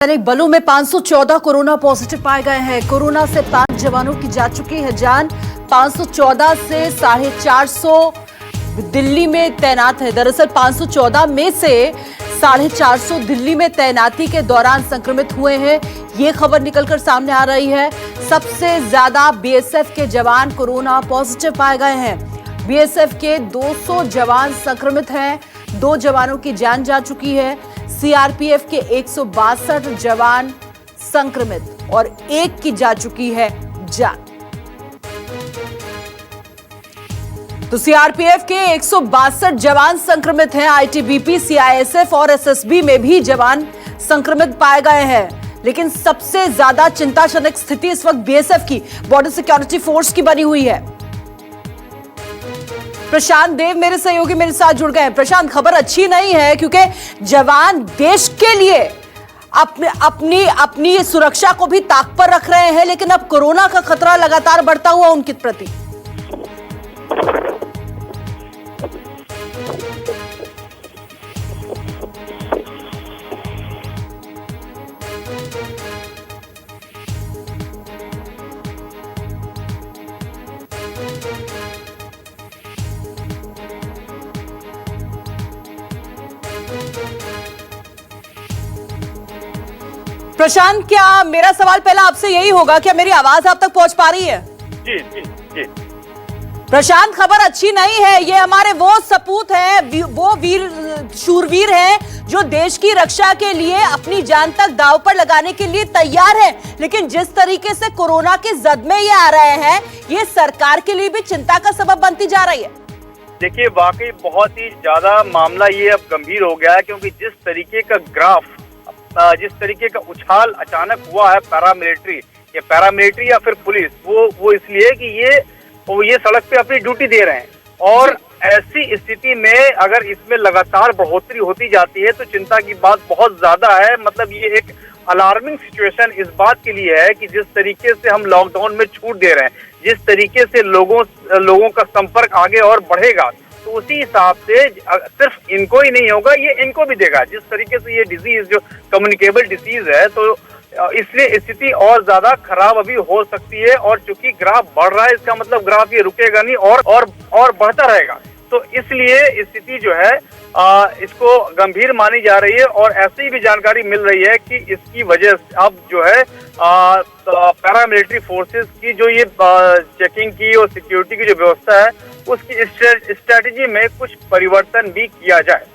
सैनिक बलों में 514 कोरोना पॉजिटिव पाए गए हैं। कोरोना से 5 जवानों की जा चुकी है जान। 514 से 450 दिल्ली में तैनात है। दरअसल 514 में से 450 दिल्ली में तैनाती के दौरान संक्रमित हुए हैं। ये खबर निकलकर सामने आ रही है। सबसे ज्यादा बीएसएफ के जवान कोरोना पॉजिटिव पाए गए हैं। बीएसएफ के 200 जवान संक्रमित हैं। 2 जवानों की जान जा चुकी है। सीआरपीएफ के 162 जवान संक्रमित और 1 की जा चुकी है जान। तो सीआरपीएफ के 162 जवान संक्रमित हैं। आईटीबीपी, सीआईएसएफ और एसएसबी में भी जवान संक्रमित पाए गए हैं। लेकिन सबसे ज्यादा चिंताजनक स्थिति इस वक्त बीएसएफ की, बॉर्डर सिक्योरिटी फोर्स की बनी हुई है। प्रशांत देव मेरे सहयोगी मेरे साथ जुड़ गए हैं। प्रशांत, खबर अच्छी नहीं है क्योंकि जवान देश के लिए अपनी सुरक्षा को भी ताक पर रख रहे हैं, लेकिन अब कोरोना का खतरा लगातार बढ़ता हुआ उनके प्रति। प्रशांत, क्या मेरा सवाल पहला आपसे यही होगा, क्या मेरी आवाज आप तक पहुंच पा रही है? जी जी जी। प्रशांत, खबर अच्छी नहीं है। ये हमारे वो सपूत हैं, वो शूरवीर हैं जो देश की रक्षा के लिए अपनी जान तक दांव पर लगाने के लिए तैयार हैं। लेकिन जिस तरीके से कोरोना के जद में ये आ रहे हैं, ये सरकार के लिए भी चिंता का सबब बनती जा रही है। देखिए, वाकई बहुत ही ज्यादा मामला ये अब गंभीर हो गया है, क्योंकि जिस तरीके का ग्राफ, जिस तरीके का उछाल अचानक हुआ है पैरामिलिट्री या फिर पुलिस, वो इसलिए कि ये सड़क पे अपनी ड्यूटी दे रहे हैं। और ऐसी स्थिति में अगर इसमें लगातार बढ़ोतरी होती जाती है तो चिंता की बात बहुत ज्यादा है। मतलब ये एक अलार्मिंग सिचुएशन इस बात के लिए है कि जिस तरीके से हम लॉकडाउन में छूट दे रहे हैं, जिस तरीके से लोगों का संपर्क आगे और बढ़ेगा, तो उसी हिसाब से सिर्फ इनको ही नहीं होगा, ये इनको भी देगा। जिस तरीके से ये डिजीज जो कम्युनिकेबल डिजीज है, तो इसलिए स्थिति और ज्यादा खराब अभी हो सकती है। और चूंकि ग्राफ बढ़ रहा है, इसका मतलब ग्राफ ये रुकेगा नहीं और बढ़ता रहेगा। तो इसलिए स्थिति जो है इसको गंभीर मानी जा रही है। और ऐसी भी जानकारी मिल रही है कि इसकी वजह से अब जो है पैरामिलिट्री फोर्सेस की जो ये चेकिंग की और सिक्योरिटी की जो व्यवस्था है, उसकी स्ट्रेटेजी में कुछ परिवर्तन भी किया जाए।